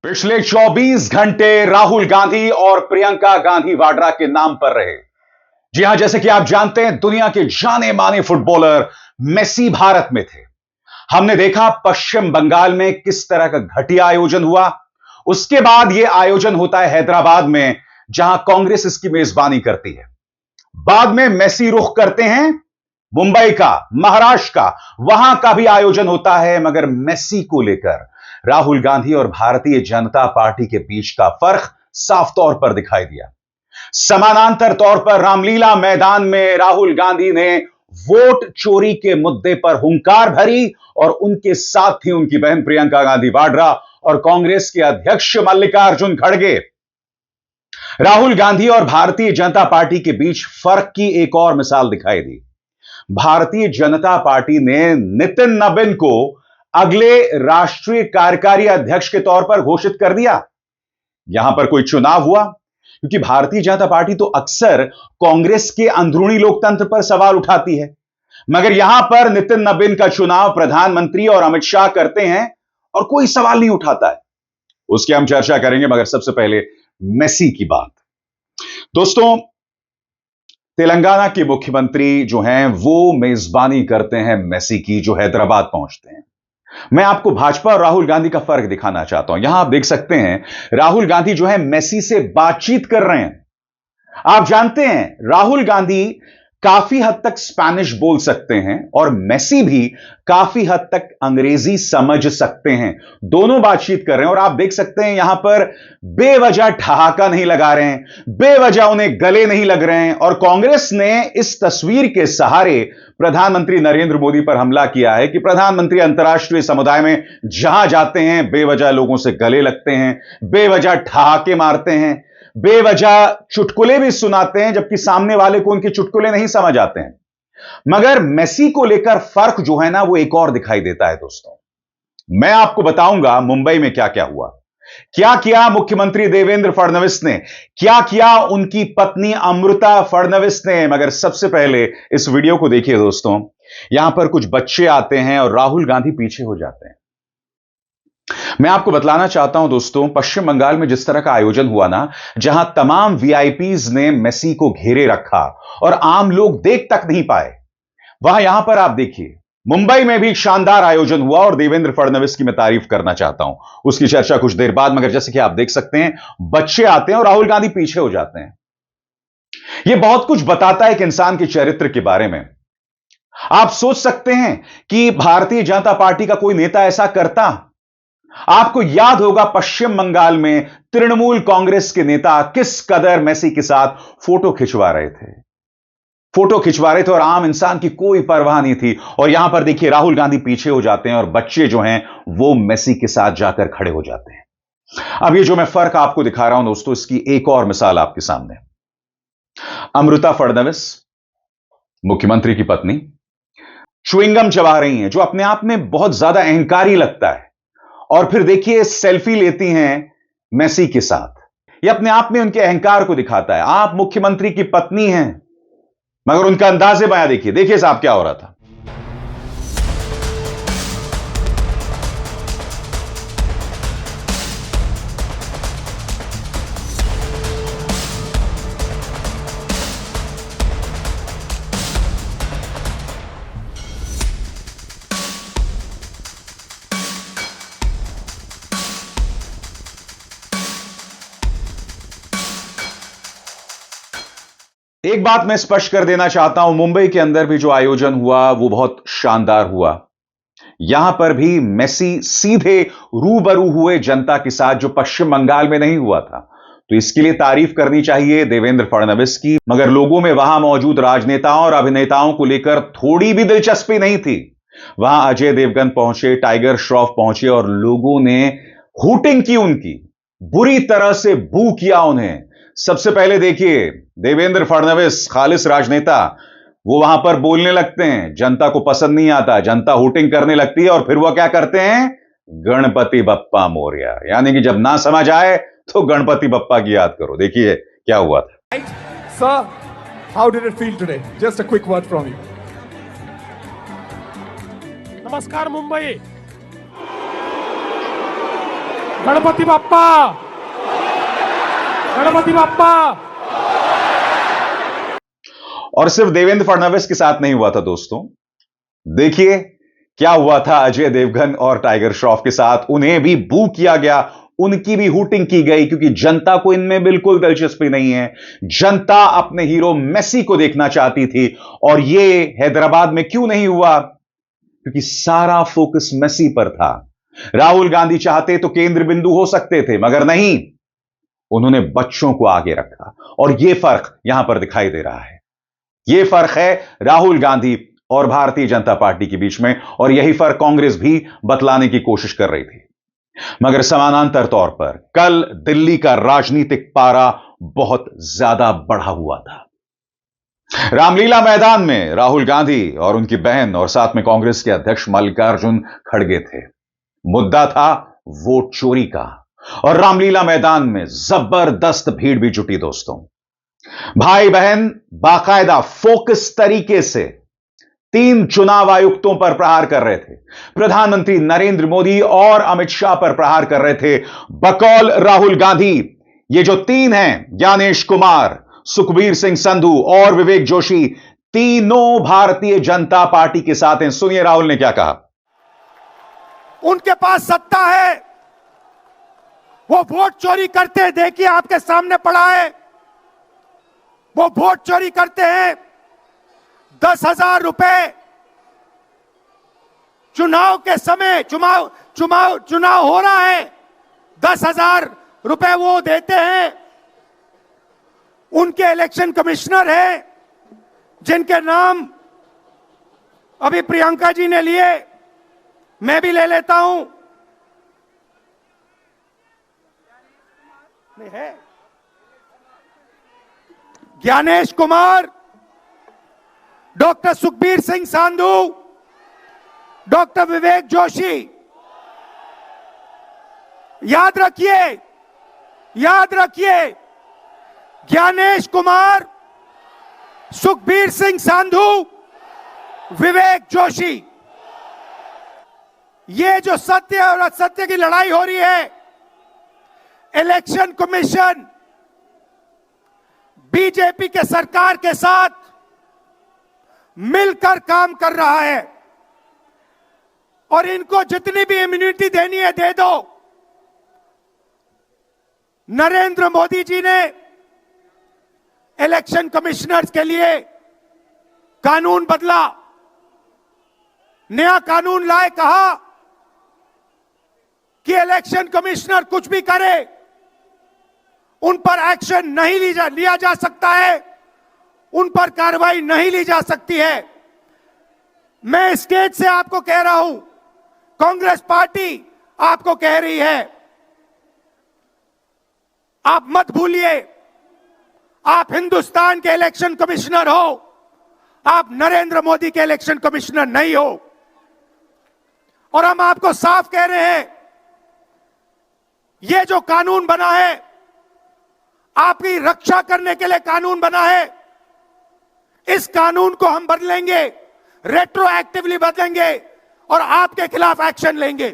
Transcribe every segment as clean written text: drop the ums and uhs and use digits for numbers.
पिछले 24 घंटे राहुल गांधी और प्रियंका गांधी वाड्रा के नाम पर रहे। जी हां, जैसे कि आप जानते हैं, दुनिया के जाने माने फुटबॉलर मेसी भारत में थे। हमने देखा पश्चिम बंगाल में किस तरह का घटिया आयोजन हुआ। उसके बाद यह आयोजन होता है हैदराबाद में, जहां कांग्रेस इसकी मेजबानी करती है। बाद में मेसी रुख करते हैं मुंबई का, महाराष्ट्र का, वहां का भी आयोजन होता है, मगर मेसी को लेकर राहुल गांधी और भारतीय जनता पार्टी के बीच का फर्क साफ तौर पर दिखाई दिया। समानांतर तौर पर रामलीला मैदान में राहुल गांधी ने वोट चोरी के मुद्दे पर हुंकार भरी और उनके साथ थी उनकी बहन प्रियंका गांधी वाड्रा और कांग्रेस के अध्यक्ष मल्लिकार्जुन खड़गे। राहुल गांधी और भारतीय जनता पार्टी के बीच फर्क की एक और मिसाल दिखाई दी। भारतीय जनता पार्टी ने नितिन नबीन को अगले राष्ट्रीय कार्यकारी अध्यक्ष के तौर पर घोषित कर दिया। यहां पर कोई चुनाव हुआ, क्योंकि भारतीय जनता पार्टी तो अक्सर कांग्रेस के अंदरूनी लोकतंत्र पर सवाल उठाती है, मगर यहां पर नितिन नबीन का चुनाव प्रधानमंत्री और अमित शाह करते हैं और कोई सवाल नहीं उठाता है। उसकी हम चर्चा करेंगे, मगर सबसे पहले मेसी की बात। दोस्तों, तेलंगाना के मुख्यमंत्री जो हैं वो मेजबानी करते हैं मेसी की, जो हैदराबाद पहुंचते हैं। मैं आपको भाजपा और राहुल गांधी का फर्क दिखाना चाहता हूं। यहां आप देख सकते हैं राहुल गांधी जो है मेसी से बातचीत कर रहे हैं। आप जानते हैं राहुल गांधी काफी हद तक स्पैनिश बोल सकते हैं और मेसी भी काफी हद तक अंग्रेजी समझ सकते हैं। दोनों बातचीत कर रहे हैं और आप देख सकते हैं यहां पर बेवजह ठहाका नहीं लगा रहे हैं, बेवजह उन्हें गले नहीं लग रहे हैं। और कांग्रेस ने इस तस्वीर के सहारे प्रधानमंत्री नरेंद्र मोदी पर हमला किया है कि प्रधानमंत्री अंतर्राष्ट्रीय समुदाय में जहां जाते हैं बेवजह लोगों से गले लगते हैं, बेवजह ठहाके मारते हैं, बेवजह चुटकुले भी सुनाते हैं, जबकि सामने वाले को उनके चुटकुले नहीं समझ आते हैं। मगर मेसी को लेकर फर्क जो है ना, वो एक और दिखाई देता है। दोस्तों, मैं आपको बताऊंगा मुंबई में क्या क्या हुआ, क्या किया मुख्यमंत्री देवेंद्र फडणवीस ने, क्या किया उनकी पत्नी अमृता फडणवीस ने। मगर सबसे पहले इस वीडियो को देखिए दोस्तों। यहां पर कुछ बच्चे आते हैं और राहुल गांधी पीछे हो जाते हैं। मैं आपको बतलाना चाहता हूं दोस्तों, पश्चिम बंगाल में जिस तरह का आयोजन हुआ ना, जहां तमाम वीआईपीज ने मेसी को घेरे रखा और आम लोग देख तक नहीं पाए, वहां यहां पर आप देखिए मुंबई में भी शानदार आयोजन हुआ और देवेंद्र फडणवीस की मैं तारीफ करना चाहता हूं। उसकी चर्चा कुछ देर बाद, मगर जैसे कि आप देख सकते हैं बच्चे आते हैं और राहुल गांधी पीछे हो जाते हैं। यह बहुत कुछ बताता है एक इंसान के चरित्र के बारे में। आप सोच सकते हैं कि भारतीय जनता पार्टी का कोई नेता ऐसा करता? आपको याद होगा पश्चिम बंगाल में तृणमूल कांग्रेस के नेता किस कदर मेसी के साथ फोटो खिंचवा रहे थे और आम इंसान की कोई परवाह नहीं थी। और यहां पर देखिए राहुल गांधी पीछे हो जाते हैं और बच्चे जो हैं वो मेसी के साथ जाकर खड़े हो जाते हैं। अब ये जो मैं फर्क आपको दिखा रहा हूं दोस्तों, इसकी एक और मिसाल आपके सामने। अमृता फडणवीस, मुख्यमंत्री की पत्नी, च्युइंगम चबा रही हैं, जो अपने आप में बहुत ज्यादा अहंकारी लगता है। और फिर देखिए सेल्फी लेती हैं मेसी के साथ। यह अपने आप में उनके अहंकार को दिखाता है। आप मुख्यमंत्री की पत्नी हैं, मगर उनका अंदाजे बयां देखिए साहब क्या हो रहा था। एक बात मैं स्पष्ट कर देना चाहता हूं, मुंबई के अंदर भी जो आयोजन हुआ वो बहुत शानदार हुआ। यहां पर भी मेसी सीधे रूबरू हुए जनता के साथ, जो पश्चिम बंगाल में नहीं हुआ था। तो इसके लिए तारीफ करनी चाहिए देवेंद्र फडणवीस की। मगर लोगों में वहां मौजूद राजनेताओं और अभिनेताओं को लेकर थोड़ी भी दिलचस्पी नहीं थी। वहां अजय देवगन पहुंचे, टाइगर श्रॉफ पहुंचे और लोगों ने हूटिंग की, उनकी बुरी तरह से बू किया उन्हें। सबसे पहले देखिए देवेंद्र फडणवीस, खालिस राजनेता, वो वहां पर बोलने लगते हैं, जनता को पसंद नहीं आता, जनता हूटिंग करने लगती है और फिर वो क्या करते हैं, गणपति बप्पा मोरया। यानी कि जब ना समझ आए तो गणपति बप्पा की याद करो। देखिए क्या हुआ था। Sir, how did it feel today? Just a quick word from you. नमस्कार मुंबई। गणपति बाप्पा, गणपति बाप्पा। और सिर्फ देवेंद्र फडणवीस के साथ नहीं हुआ था दोस्तों, देखिए क्या हुआ था अजय देवगन और टाइगर श्रॉफ के साथ। उन्हें भी बू किया गया, उनकी भी हूटिंग की गई, क्योंकि जनता को इनमें बिल्कुल दिलचस्पी नहीं है। जनता अपने हीरो मेसी को देखना चाहती थी। और यह हैदराबाद में क्यों नहीं हुआ? क्योंकि सारा फोकस मेसी पर था। राहुल गांधी चाहते तो केंद्र बिंदु हो सकते थे, मगर नहीं, उन्होंने बच्चों को आगे रखा। और यह फर्क यहां पर दिखाई दे रहा है। यह फर्क है राहुल गांधी और भारतीय जनता पार्टी के बीच में, और यही फर्क कांग्रेस भी बतलाने की कोशिश कर रही थी। मगर समानांतर तौर पर कल दिल्ली का राजनीतिक पारा बहुत ज्यादा बढ़ा हुआ था। रामलीला मैदान में राहुल गांधी और उनकी बहन और साथ में कांग्रेस के अध्यक्ष मल्लिकार्जुन खड़गे थे। मुद्दा था वोट चोरी का, और रामलीला मैदान में जबरदस्त भीड़ भी जुटी दोस्तों। भाई बहन बाकायदा फोकस तरीके से 3 चुनाव आयुक्तों पर प्रहार कर रहे थे। प्रधानमंत्री नरेंद्र मोदी और अमित शाह पर प्रहार कर रहे थे। बकौल राहुल गांधी, ये जो 3 हैं, ज्ञानेश कुमार, सुखबीर सिंह संधू और विवेक जोशी, तीनों भारतीय जनता पार्टी के साथ हैं। सुनिए राहुल ने क्या कहा। उनके पास सत्ता है, वो वोट चोरी करते हैं। देखिए आपके सामने पड़ा है, वो वोट चोरी करते हैं। 10,000 रुपए चुनाव के समय, चुनाव हो रहा है, 10,000 रुपए वो देते हैं। उनके इलेक्शन कमिश्नर हैं, जिनके नाम अभी प्रियंका जी ने लिए, मैं भी ले लेता हूं। नहीं है ज्ञानेश कुमार, डॉक्टर सुखबीर सिंह संधू, डॉक्टर विवेक जोशी। याद रखिए, याद रखिए, ज्ञानेश कुमार, सुखबीर सिंह संधू, विवेक जोशी। ये जो सत्य और असत्य की लड़ाई हो रही है, इलेक्शन कमीशन बीजेपी के सरकार के साथ मिलकर काम कर रहा है, और इनको जितनी भी इम्यूनिटी देनी है दे दो। नरेंद्र मोदी जी ने इलेक्शन कमिश्नर्स के लिए कानून बदला, नया कानून लाए, कहा कि इलेक्शन कमिश्नर कुछ भी करे, उन पर एक्शन नहीं लिया जा सकता है, उन पर कार्रवाई नहीं ली जा सकती है। मैं स्टेज से आपको कह रहा हूं, कांग्रेस पार्टी आपको कह रही है, आप मत भूलिए, आप हिंदुस्तान के इलेक्शन कमिश्नर हो, आप नरेंद्र मोदी के इलेक्शन कमिश्नर नहीं हो। और हम आपको साफ कह रहे हैं, यह जो कानून बना है, आपकी रक्षा करने के लिए कानून बना है। इस कानून को हम बदलेंगे, रेट्रोएक्टिवली बदलेंगे और आपके खिलाफ एक्शन लेंगे,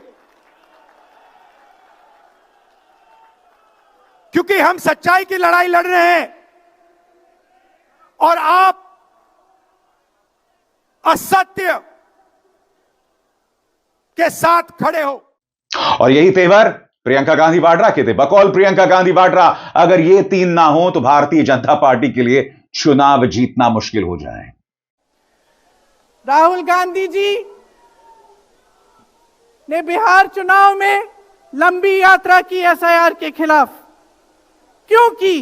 क्योंकि हम सच्चाई की लड़ाई लड़ रहे हैं और आप असत्य के साथ खड़े हो। और यही तेवर प्रियंका गांधी वाड्रा के थे। बकौल प्रियंका गांधी वाड्रा, अगर ये 3 ना हो तो भारतीय जनता पार्टी के लिए चुनाव जीतना मुश्किल हो जाए। राहुल गांधी जी ने बिहार चुनाव में लंबी यात्रा की एसआईआर के खिलाफ। क्यों की?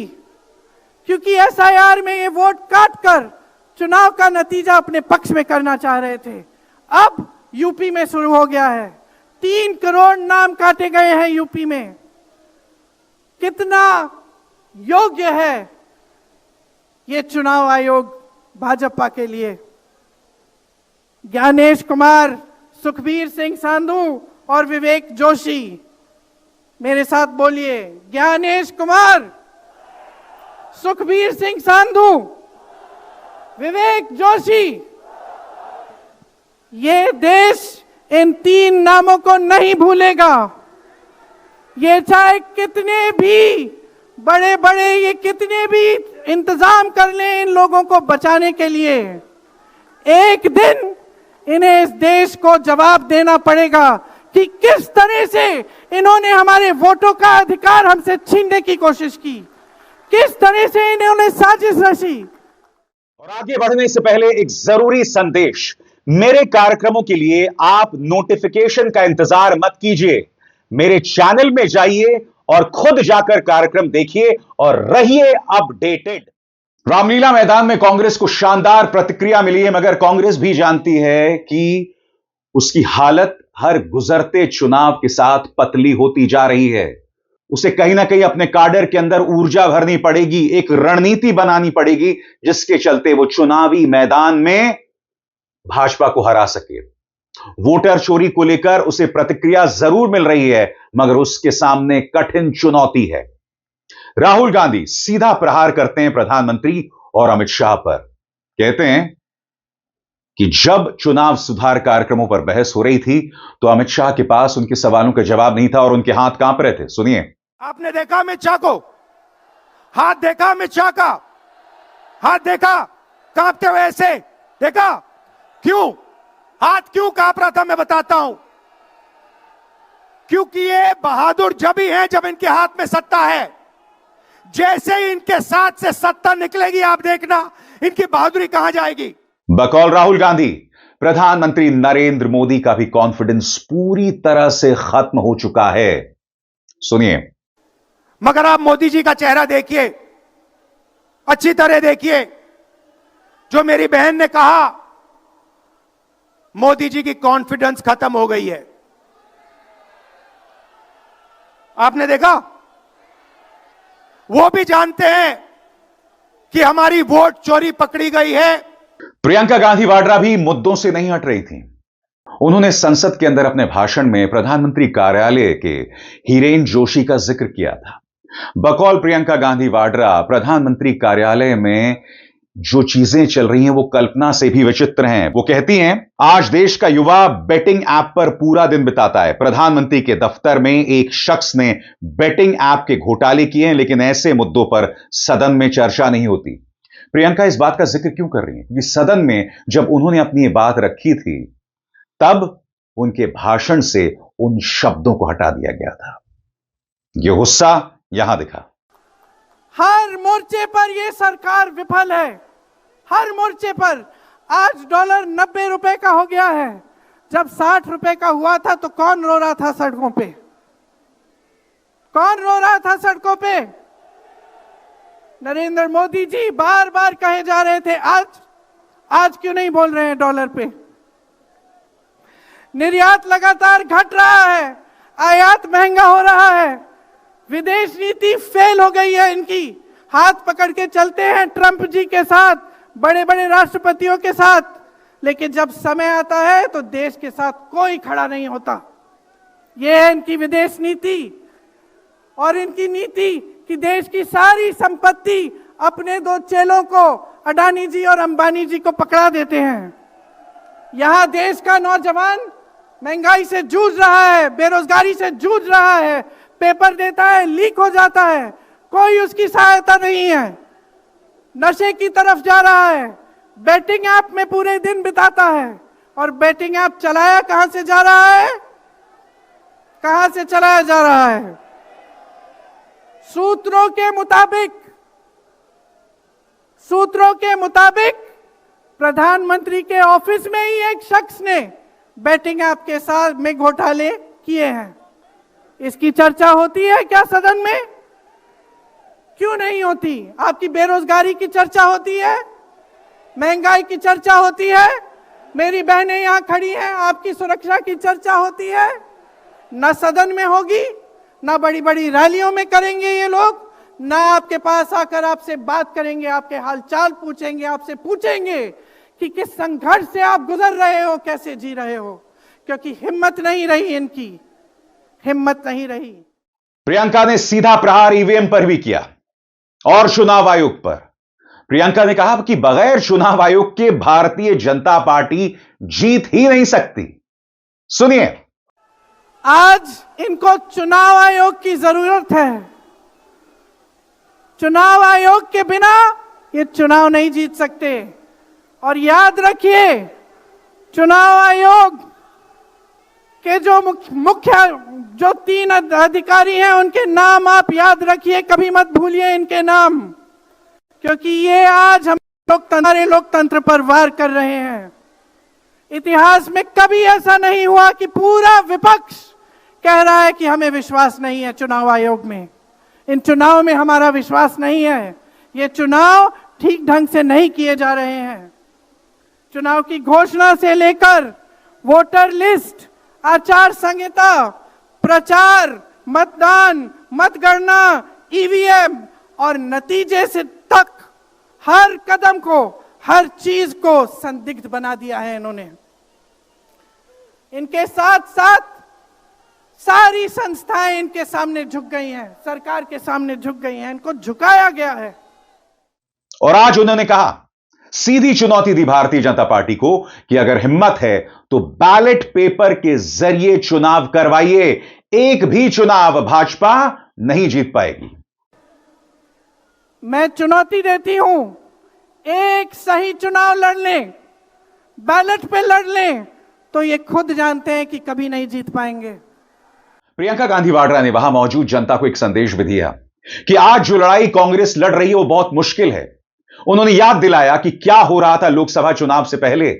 क्योंकि एसआईआर में ये वोट काटकर चुनाव का नतीजा अपने पक्ष में करना चाह रहे थे। अब यूपी में शुरू हो गया है, 3 करोड़ नाम काटे गए हैं यूपी में। कितना योग्य है ये चुनाव आयोग भाजपा के लिए? ज्ञानेश कुमार, सुखबीर सिंह संधू और विवेक जोशी, मेरे साथ बोलिए, ज्ञानेश कुमार, सुखबीर सिंह संधू, विवेक जोशी। ये देश इन 3 नामों को नहीं भूलेगा। ये चाहे कितने भी बड़े बड़े ये कितने भी इंतजाम कर लें इन लोगों को बचाने के लिए, एक दिन इन्हें इस देश को जवाब देना पड़ेगा कि किस तरह से इन्होंने हमारे वोटों का अधिकार हमसे छीनने की कोशिश की, किस तरह से इन्होंने साजिश रची। और आगे बढ़ने से पहले एक जरूरी संदेश, मेरे कार्यक्रमों के लिए आप नोटिफिकेशन का इंतजार मत कीजिए, मेरे चैनल में जाइए और खुद जाकर कार्यक्रम देखिए और रहिए अपडेटेड। रामलीला मैदान में कांग्रेस को शानदार प्रतिक्रिया मिली है, मगर कांग्रेस भी जानती है कि उसकी हालत हर गुजरते चुनाव के साथ पतली होती जा रही है। उसे कहीं ना कहीं अपने काडर के अंदर ऊर्जा भरनी पड़ेगी, एक रणनीति बनानी पड़ेगी जिसके चलते वो चुनावी मैदान में भाजपा को हरा सके। वोटर चोरी को लेकर उसे प्रतिक्रिया जरूर मिल रही है, मगर उसके सामने कठिन चुनौती है। राहुल गांधी सीधा प्रहार करते हैं प्रधानमंत्री और अमित शाह पर। कहते हैं कि जब चुनाव सुधार कार्यक्रमों पर बहस हो रही थी तो अमित शाह के पास उनके सवालों का जवाब नहीं था और उनके हाथ कांप रहे थे। सुनिए। आपने देखा अमित शाह को, हाथ देखा अमित शाह का, हाथ देखा कांपते हुए ऐसे देखा? क्यों हाथ क्यों कांप रहा था मैं बताता हूं। क्योंकि ये बहादुर जब ही हैं जब इनके हाथ में सत्ता है। जैसे ही इनके साथ से सत्ता निकलेगी आप देखना इनकी बहादुरी कहां जाएगी। बकौल राहुल गांधी, प्रधानमंत्री नरेंद्र मोदी का भी कॉन्फिडेंस पूरी तरह से खत्म हो चुका है। सुनिए। मगर आप मोदी जी का चेहरा देखिए, अच्छी तरह देखिए। जो मेरी बहन ने कहा मोदी जी की कॉन्फिडेंस खत्म हो गई है, आपने देखा? वो भी जानते हैं कि हमारी वोट चोरी पकड़ी गई है। प्रियंका गांधी वाड्रा भी मुद्दों से नहीं हट रही थी। उन्होंने संसद के अंदर अपने भाषण में प्रधानमंत्री कार्यालय के हिरेन जोशी का जिक्र किया था। बकौल प्रियंका गांधी वाड्रा, प्रधानमंत्री कार्यालय में जो चीजें चल रही हैं वो कल्पना से भी विचित्र हैं। वो कहती हैं, आज देश का युवा बेटिंग ऐप पर पूरा दिन बिताता है। प्रधानमंत्री के दफ्तर में एक शख्स ने बेटिंग ऐप के घोटाले किए हैं, लेकिन ऐसे मुद्दों पर सदन में चर्चा नहीं होती। प्रियंका इस बात का जिक्र क्यों कर रही हैं? क्योंकि सदन में जब उन्होंने अपनी ये बात रखी थी तब उनके भाषण से उन शब्दों को हटा दिया गया था। यह गुस्सा यहां दिखा। हर मोर्चे पर यह सरकार विफल है, हर मोर्चे पर। आज डॉलर 90 रुपए का हो गया है। जब 60 रुपए का हुआ था तो कौन रो रहा था सड़कों पे? कौन रो रहा था सड़कों पे? नरेंद्र मोदी जी बार बार कहे जा रहे थे, आज क्यों नहीं बोल रहे हैं डॉलर पे? निर्यात लगातार घट रहा है, आयात महंगा हो रहा है, विदेश नीति फेल हो गई है इनकी। हाथ पकड़ के चलते हैं ट्रंप जी के साथ, बड़े बड़े राष्ट्रपतियों के साथ, लेकिन जब समय आता है तो देश के साथ कोई खड़ा नहीं होता। यह है इनकी विदेश नीति। और इनकी नीति कि देश की सारी संपत्ति अपने दो चेलों को, अडानी जी और अंबानी जी को पकड़ा देते हैं। यहां देश का नौजवान महंगाई से जूझ रहा है, बेरोजगारी से जूझ रहा है, पेपर देता है, लीक हो जाता है, कोई उसकी सहायता नहीं है, नशे की तरफ जा रहा है, बेटिंग ऐप में पूरे दिन बिताता है। और बेटिंग ऐप चलाया कहां से जा रहा है? कहां से चलाया जा रहा है? सूत्रों के मुताबिक प्रधानमंत्री के ऑफिस में ही एक शख्स ने बेटिंग ऐप के साथ में घोटाले किए हैं। इसकी चर्चा होती है क्या सदन में? क्यों नहीं होती? आपकी बेरोजगारी की चर्चा होती है, महंगाई की चर्चा होती है, मेरी बहनें यहां खड़ी हैं, आपकी सुरक्षा की चर्चा होती है। न सदन में होगी, ना बड़ी बड़ी रैलियों में करेंगे ये लोग, ना आपके पास आकर आपसे बात करेंगे, आपके हालचाल पूछेंगे, आपसे पूछेंगे कि किस संघर्ष से आप गुजर रहे हो, कैसे जी रहे हो, क्योंकि हिम्मत नहीं रही इनकी, हिम्मत नहीं रही। प्रियंका ने सीधा प्रहार ईवीएम पर भी किया और चुनाव आयोग पर। प्रियंका ने कहा कि बगैर चुनाव आयोग के भारतीय जनता पार्टी जीत ही नहीं सकती। सुनिए। आज इनको चुनाव आयोग की जरूरत है। चुनाव आयोग के बिना ये चुनाव नहीं जीत सकते। और याद रखिए, चुनाव आयोग के जो मुख्य जो 3 अधिकारी हैं, उनके नाम आप याद रखिए, कभी मत भूलिए इनके नाम, क्योंकि ये आज हम लोकतंत्र पर वार कर रहे हैं। इतिहास में कभी ऐसा नहीं हुआ कि पूरा विपक्ष कह रहा है कि हमें विश्वास नहीं है चुनाव आयोग में, इन चुनाव में हमारा विश्वास नहीं है, ये चुनाव ठीक ढंग से नहीं किए जा रहे हैं। चुनाव की घोषणा से लेकर वोटर लिस्ट, आचार संहिता, प्रचार, मतदान, मतगणना, ईवीएम और नतीजे से तक हर कदम को, हर चीज को संदिग्ध बना दिया है इन्होंने। इनके साथ साथ सारी संस्थाएं इनके सामने झुक गई हैं, सरकार के सामने झुक गई हैं, इनको झुकाया गया है। और आज उन्होंने कहा, सीधी चुनौती दी भारतीय जनता पार्टी को कि अगर हिम्मत है तो बैलेट पेपर के जरिए चुनाव करवाइए, एक भी चुनाव भाजपा नहीं जीत पाएगी। मैं चुनौती देती हूं, एक सही चुनाव लड़ लें, बैलेट पे लड़ लें, तो ये खुद जानते हैं कि कभी नहीं जीत पाएंगे। प्रियंका गांधी वाड्रा ने वहां मौजूद जनता को एक संदेश भी दिया कि आज जो लड़ाई कांग्रेस लड़ रही है वो बहुत मुश्किल है। उन्होंने याद दिलाया कि क्या हो रहा था लोकसभा चुनाव से पहले।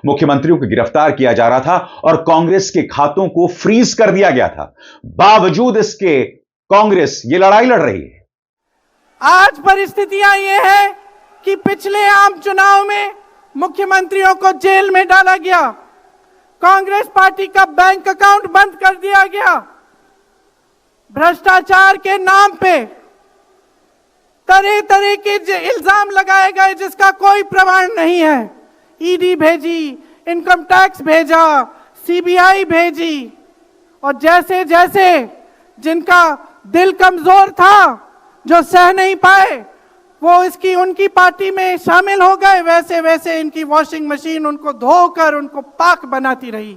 मुख्यमंत्रियों को गिरफ्तार किया जा रहा था और कांग्रेस के खातों को फ्रीज कर दिया गया था। बावजूद इसके कांग्रेस ये लड़ाई लड़ रही है। आज परिस्थितियां ये है कि पिछले आम चुनाव में मुख्यमंत्रियों को जेल में डाला गया, कांग्रेस पार्टी का बैंक अकाउंट बंद कर दिया गया, भ्रष्टाचार के नाम पे तरह तरह के इल्जाम लगाए गए जिसका कोई प्रमाण नहीं है। ईडी भेजी, इनकम टैक्स भेजा, सीबीआई भेजी, और जैसे जैसे जिनका दिल कमजोर था, जो सह नहीं पाए, वो उनकी पार्टी में शामिल हो गए, वैसे वैसे इनकी वॉशिंग मशीन उनको धोकर उनको पाक बनाती रही।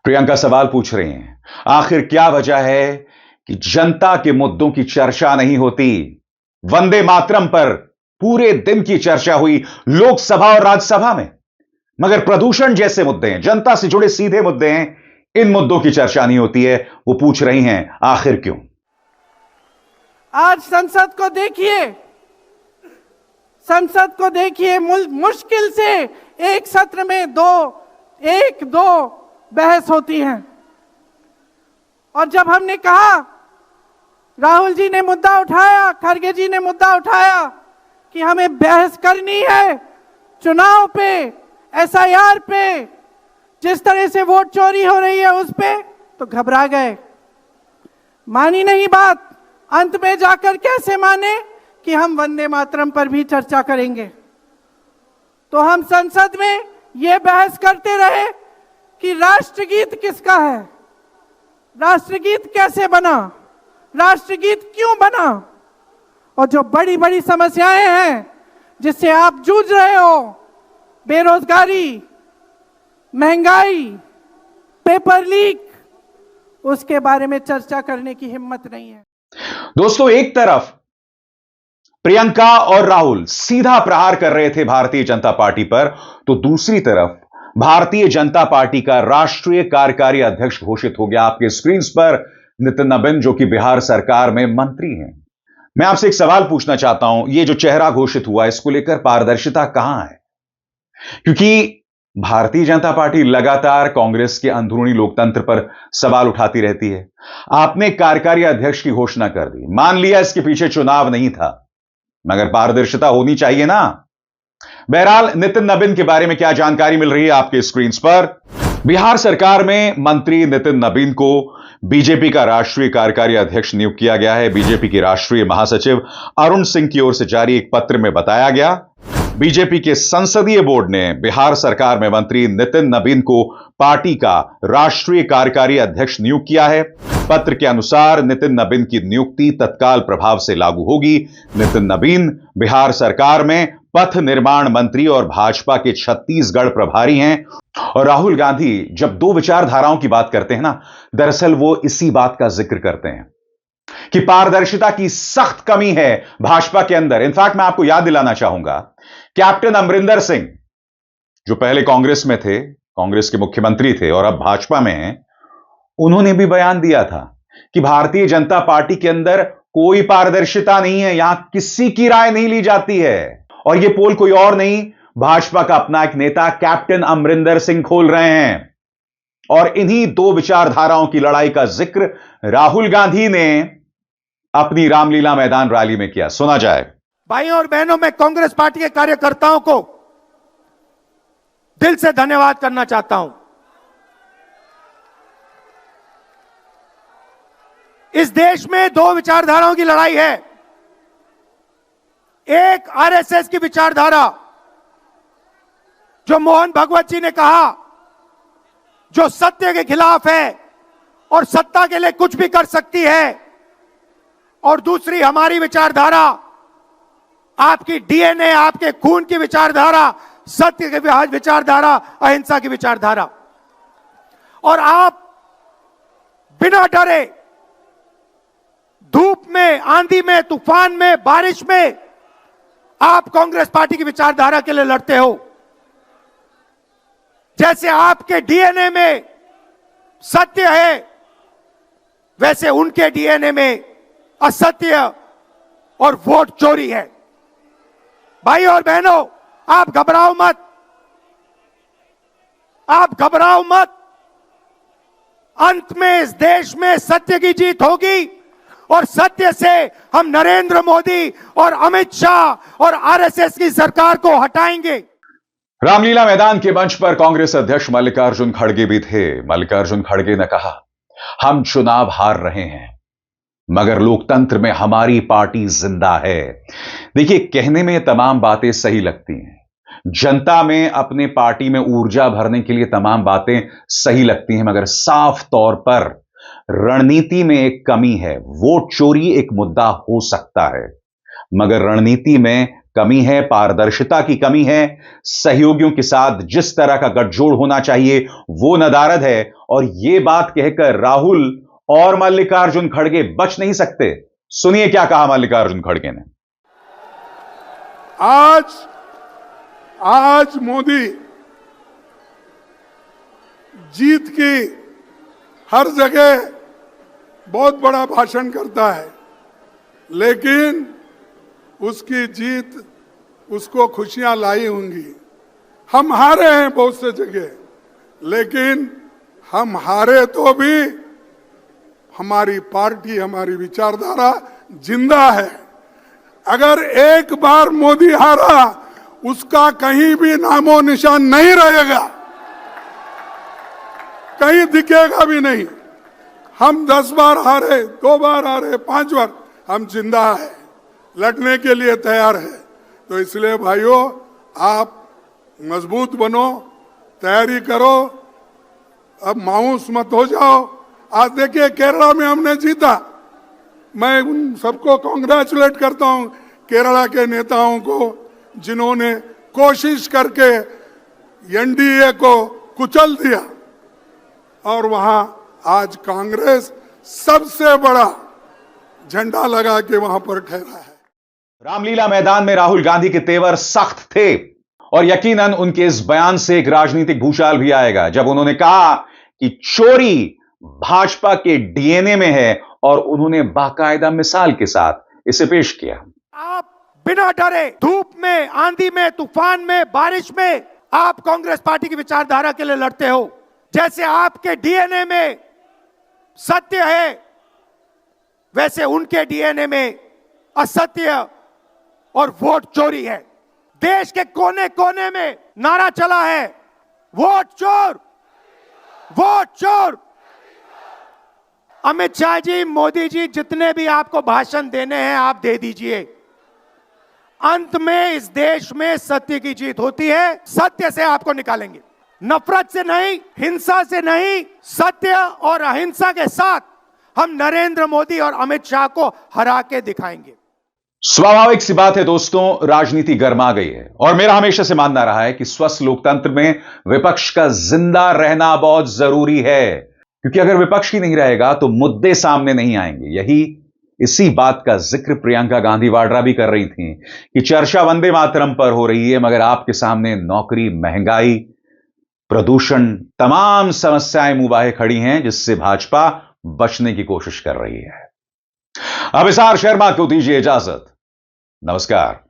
प्रियंका सवाल पूछ रही हैं, आखिर क्या वजह है कि जनता के मुद्दों की चर्चा नहीं होती? वंदे मातरम पर पूरे दिन की चर्चा हुई लोकसभा और राज्यसभा में, मगर प्रदूषण जैसे मुद्दे हैं, जनता से जुड़े सीधे मुद्दे हैं, इन मुद्दों की चर्चा नहीं होती है। वो पूछ रही हैं, आखिर क्यों? आज संसद को देखिए, मुश्किल से एक सत्र में एक दो बहस होती है। और जब हमने कहा, राहुल जी ने मुद्दा उठाया, खड़गे जी ने मुद्दा उठाया कि हमें बहस करनी है चुनाव पे, एसआईआर पे, जिस तरह से वोट चोरी हो रही है उस पे, तो घबरा गए, मानी नहीं बात। अंत में जाकर कैसे माने कि हम वंदे मातरम पर भी चर्चा करेंगे। तो हम संसद में यह बहस करते रहे कि राष्ट्रगीत किसका है, राष्ट्रगीत कैसे बना, राष्ट्रगीत क्यों बना, और जो बड़ी बड़ी समस्याएं हैं जिससे आप जूझ रहे हो, बेरोजगारी, महंगाई, पेपर लीक, उसके बारे में चर्चा करने की हिम्मत नहीं है। दोस्तों, एक तरफ प्रियंका और राहुल सीधा प्रहार कर रहे थे भारतीय जनता पार्टी पर, तो दूसरी तरफ भारतीय जनता पार्टी का राष्ट्रीय कार्यकारी अध्यक्ष घोषित हो गया। आपके स्क्रीन पर नितिन नबीन, जो कि बिहार सरकार में मंत्री हैं। मैं आपसे एक सवाल पूछना चाहता हूं, ये जो चेहरा घोषित हुआ, इसको लेकर पारदर्शिता कहां है? क्योंकि भारतीय जनता पार्टी लगातार कांग्रेस के अंदरूनी लोकतंत्र पर सवाल उठाती रहती है। आपने कार्यकारी अध्यक्ष की घोषणा कर दी, मान लिया इसके पीछे चुनाव नहीं था, मगर पारदर्शिता होनी चाहिए ना। बहरहाल, नितिन नबीन के बारे में क्या जानकारी मिल रही है आपके स्क्रीन पर? बिहार सरकार में मंत्री नितिन नबीन को बीजेपी का राष्ट्रीय कार्यकारी अध्यक्ष नियुक्त किया गया है। बीजेपी के राष्ट्रीय महासचिव अरुण सिंह की ओर से जारी एक पत्र में बताया गया, बीजेपी के संसदीय बोर्ड ने बिहार सरकार में मंत्री नितिन नबीन को पार्टी का राष्ट्रीय कार्यकारी अध्यक्ष नियुक्त किया है। पत्र के अनुसार नितिन नबीन की नियुक्ति तत्काल प्रभाव से लागू होगी। नितिन नबीन बिहार सरकार में पथ निर्माण मंत्री और भाजपा के छत्तीसगढ़ प्रभारी हैं। और राहुल गांधी जब दो विचारधाराओं की बात करते हैं ना, दरअसल वो इसी बात का जिक्र करते हैं कि पारदर्शिता की सख्त कमी है भाजपा के अंदर। इनफैक्ट मैं आपको याद दिलाना चाहूंगा, कैप्टन अमरिंदर सिंह जो पहले कांग्रेस में थे, कांग्रेस के मुख्यमंत्री थे और अब भाजपा में हैं, उन्होंने भी बयान दिया था कि भारतीय जनता पार्टी के अंदर कोई पारदर्शिता नहीं है, यहां किसी की राय नहीं ली जाती है। और यह पोल कोई और नहीं, भाजपा का अपना एक नेता कैप्टन अमरिंदर सिंह खोल रहे हैं। और इन्हीं दो विचारधाराओं की लड़ाई का जिक्र राहुल गांधी ने अपनी रामलीला मैदान रैली में किया। सुना जाए। भाइयों और बहनों, मैं कांग्रेस पार्टी के कार्यकर्ताओं को दिल से धन्यवाद करना चाहता हूं। इस देश में दो विचारधाराओं की लड़ाई है। एक आरएसएस की विचारधारा, जो मोहन भगवत जी ने कहा, जो सत्य के खिलाफ है और सत्ता के लिए कुछ भी कर सकती है। और दूसरी हमारी विचारधारा, आपकी डीएनए, आपके खून की विचारधारा, सत्य की विचारधारा, अहिंसा की विचारधारा। और आप बिना डरे, धूप में, आंधी में, तूफान में, बारिश में, आप कांग्रेस पार्टी की विचारधारा के लिए लड़ते हो। जैसे आपके डीएनए में सत्य है, वैसे उनके डीएनए में असत्य और वोट चोरी है। भाई और बहनों, आप घबराओ मत, आप घबराओ मत। अंत में इस देश में सत्य की जीत होगी और सत्य से हम नरेंद्र मोदी और अमित शाह और आरएसएस की सरकार को हटाएंगे। रामलीला मैदान के मंच पर कांग्रेस अध्यक्ष मल्लिकार्जुन खड़गे भी थे। मल्लिकार्जुन खड़गे ने कहा, हम चुनाव हार रहे हैं मगर लोकतंत्र में हमारी पार्टी जिंदा है। देखिए, कहने में तमाम बातें सही लगती हैं, जनता में अपने पार्टी में ऊर्जा भरने के लिए तमाम बातें सही लगती हैं, मगर साफ तौर पर रणनीति में एक कमी है। वोट चोरी एक मुद्दा हो सकता है, मगर रणनीति में कमी है, पारदर्शिता की कमी है। सहयोगियों के साथ जिस तरह का गठजोड़ होना चाहिए वो नदारद है। और यह बात कहकर राहुल और मल्लिकार्जुन खड़गे बच नहीं सकते। सुनिए क्या कहा मल्लिकार्जुन खड़गे ने। आज मोदी जीत की हर जगह बहुत बड़ा भाषण करता है, लेकिन उसकी जीत उसको खुशियां लाई होंगी। हम हारे हैं बहुत से जगह, लेकिन हम हारे तो भी हमारी पार्टी, हमारी विचारधारा जिंदा है। अगर एक बार मोदी हारा, उसका कहीं भी नामो निशान नहीं रहेगा, कहीं दिखेगा भी नहीं। हम 10 बार हारे, 2 बार हारे, 5 बार, हम जिंदा है, लड़ने के लिए तैयार है। तो इसलिए भाइयों, आप मजबूत बनो, तैयारी करो, अब मायूस मत हो जाओ। आज देखिए केरला में हमने जीता, मैं उन सबको कांग्रेचुलेट करता हूं, केरला के नेताओं को, जिन्होंने कोशिश करके एनडीए को कुचल दिया। और वहां आज कांग्रेस सबसे बड़ा झंडा लगा के वहां पर ठहरा है। रामलीला मैदान में राहुल गांधी के तेवर सख्त थे और यकीनन उनके इस बयान से एक राजनीतिक भूचाल भी आएगा, जब उन्होंने कहा कि चोरी भाजपा के डीएनए में है और उन्होंने बाकायदा मिसाल के साथ इसे पेश किया। आप बिना डरे, धूप में, आंधी में, तूफान में, बारिश में, आप कांग्रेस पार्टी की विचारधारा के लिए लड़ते हो। जैसे आपके डीएनए में सत्य है, वैसे उनके डीएनए में असत्य और वोट चोरी है। देश के कोने कोने में नारा चला है, वोट चोर, वोट चोर। अमित शाह जी, मोदी जी, जितने भी आपको भाषण देने हैं आप दे दीजिए। अंत में इस देश में सत्य की जीत होती है। सत्य से आपको निकालेंगे, नफरत से नहीं, हिंसा से नहीं, सत्य और अहिंसा के साथ हम नरेंद्र मोदी और अमित शाह को हरा के दिखाएंगे। स्वाभाविक सी बात है दोस्तों, राजनीति गर्मा गई है और मेरा हमेशा से मानना रहा है कि स्वस्थ लोकतंत्र में विपक्ष का जिंदा रहना बहुत जरूरी है, क्योंकि अगर विपक्ष ही नहीं रहेगा तो मुद्दे सामने नहीं आएंगे। इसी बात का जिक्र प्रियंका गांधी वाड्रा भी कर रही थी कि चर्चा वंदे मातरम पर हो रही है, मगर आपके सामने नौकरी, महंगाई, प्रदूषण, तमाम समस्याएं मुंह खड़ी हैं, जिससे भाजपा बचने की कोशिश कर रही है। अब इसार शर्मा को दीजिए इजाजत। नमस्कार।